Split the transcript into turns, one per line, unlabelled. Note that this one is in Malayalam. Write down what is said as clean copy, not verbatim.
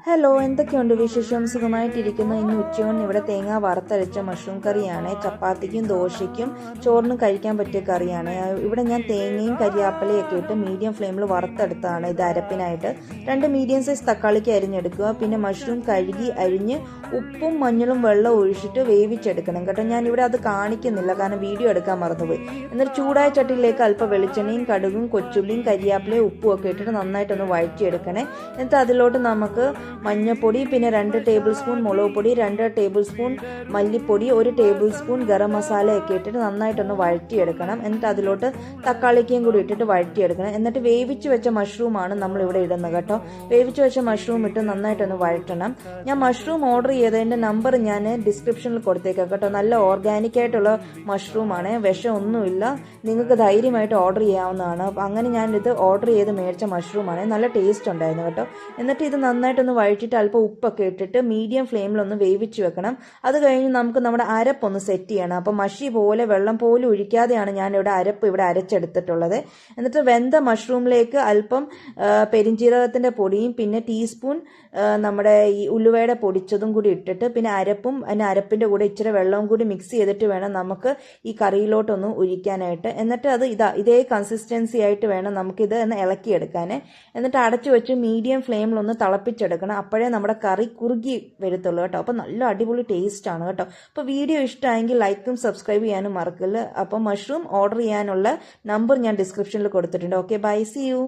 ഹലോ, എന്തൊക്കെയുണ്ട് വിശേഷം? സുഖമായിട്ടിരിക്കുന്നു. ഇന്ന് ഉച്ചയൂണിന് ഇവിടെ തേങ്ങ വറുത്തരച്ച മഷ്റൂം കറിയാണ്. ചപ്പാത്തിക്കും ദോശയ്ക്കും ചോറിനും കഴിക്കാൻ പറ്റിയ കറിയാണ്. ഇവിടെ ഞാൻ തേങ്ങയും കരിയാപ്പലയും ഒക്കെ ഇട്ട് മീഡിയം ഫ്ലെയിമിൽ വറുത്തെടുത്താണ് ഇത് അരപ്പിനായിട്ട്. 2 മീഡിയം സൈസ് തക്കാളിക്ക് അരിഞ്ഞെടുക്കുക. പിന്നെ മഷ്റൂം കഴുകി അരിഞ്ഞ് ഉപ്പും മഞ്ഞളും വെള്ളം ഒഴിച്ചിട്ട് വേവിച്ചെടുക്കണം കേട്ടോ. ഞാനിവിടെ അത് കാണിക്കുന്നില്ല, കാരണം വീഡിയോ എടുക്കാൻ മറന്നുപോയി. എന്നിട്ട് ചൂടായ ചട്ടിയിലേക്ക് അല്പം വെളിച്ചെണ്ണയും കടുകും കൊച്ചുള്ളിയും കരിയാപ്പലയും ഉപ്പും ഒക്കെ ഇട്ടിട്ട് നന്നായിട്ടൊന്ന് വഴറ്റിയെടുക്കണേ. എന്നിട്ട് അതിലോട്ട് നമുക്ക് മഞ്ഞൾപ്പൊടി, പിന്നെ 2 ടേബിൾ സ്പൂൺ മുളക് പൊടി, 2 ടേബിൾ സ്പൂൺ മല്ലിപ്പൊടി, 1 ടേബിൾ സ്പൂൺ ഗരം മസാല ഒക്കെ ഇട്ടിട്ട് നന്നായിട്ടൊന്ന് വഴറ്റിയെടുക്കണം. എന്നിട്ട് അതിലോട്ട് തക്കാളിക്കയും കൂടി ഇട്ടിട്ട് വഴറ്റിയെടുക്കണം. എന്നിട്ട് വേവിച്ച് വെച്ച മഷ്റൂമാണ് നമ്മളിവിടെ ഇടുന്നത് കേട്ടോ. വേവിച്ച് വെച്ച മഷ്റൂം ഇട്ട് നന്നായിട്ടൊന്ന് വഴറ്റണം. ഞാൻ മഷ്റൂം ഓർഡർ ചെയ്തതിൻ്റെ നമ്പർ ഞാൻ ഡിസ്ക്രിപ്ഷനിൽ കൊടുത്തേക്കാം കേട്ടോ. നല്ല ഓർഗാനിക് ആയിട്ടുള്ള മഷ്റൂമാണ്, വിഷമൊന്നുമില്ല. നിങ്ങൾക്ക് ധൈര്യമായിട്ട് ഓർഡർ ചെയ്യാവുന്നതാണ്. അങ്ങനെ ഞാനിത് ഓർഡർ ചെയ്ത് മേടിച്ച മഷ്റൂമാണ്. നല്ല ടേസ്റ്റ് ഉണ്ടായിരുന്നു കേട്ടോ. എന്നിട്ട് ഇത് നന്നായിട്ടൊന്ന് വഴറ്റിയിട്ട് അല്പം ഉപ്പൊക്കെ ഇട്ടിട്ട് മീഡിയം ഫ്ലെയിമിലൊന്ന് വേവിച്ച് വെക്കണം. അത് കഴിഞ്ഞ് നമുക്ക് നമ്മുടെ അരപ്പൊന്ന് സെറ്റ് ചെയ്യണം. അപ്പം മഷി പോലെ വെള്ളം പോലും ഒഴിക്കാതെയാണ് ഞാനിവിടെ അരപ്പ് അരച്ചെടുത്തിട്ടുള്ളത്. എന്നിട്ട് വെന്ത മഷ്റൂമിലേക്ക് അല്പം പെരിഞ്ജീരകത്തിൻ്റെ പൊടിയും പിന്നെ ടീസ്പൂൺ നമ്മുടെ ഈ ഉലുവയുടെ പൊടിച്ചതും കൂടി ഇട്ടിട്ട് പിന്നെ അരപ്പും അരപ്പിൻ്റെ കൂടെ ഇച്ചിരി വെള്ളവും കൂടി മിക്സ് ചെയ്തിട്ട് വേണം നമുക്ക് ഈ കറിയിലോട്ടൊന്ന് ഒഴിക്കാനായിട്ട്. എന്നിട്ട് അത് ഇതേ കൺസിസ്റ്റൻസി ആയിട്ട് വേണം നമുക്കിത് ഒന്ന് ഇളക്കിയെടുക്കാൻ. എന്നിട്ട് അടച്ചു വെച്ച് മീഡിയം ഫ്ലെയിമിലൊന്ന് തിളപ്പിച്ചെടുക്കണം. അപ്പോഴേ നമ്മുടെ കറി കുറുകി വരത്തുള്ളൂ കേട്ടോ. അപ്പോൾ നല്ല അടിപൊളി ടേസ്റ്റ് ആണ് കേട്ടോ. അപ്പോൾ വീഡിയോ ഇഷ്ടമായെങ്കിൽ ലൈക്കും സബ്സ്ക്രൈബ് ചെയ്യാനും മറക്കല്ല. അപ്പോൾ മഷ്റൂം ഓർഡർ ചെയ്യാനുള്ള നമ്പർ ഞാൻ ഡിസ്ക്രിപ്ഷനിൽ കൊടുത്തിട്ടുണ്ട്. Okay, bye, see U.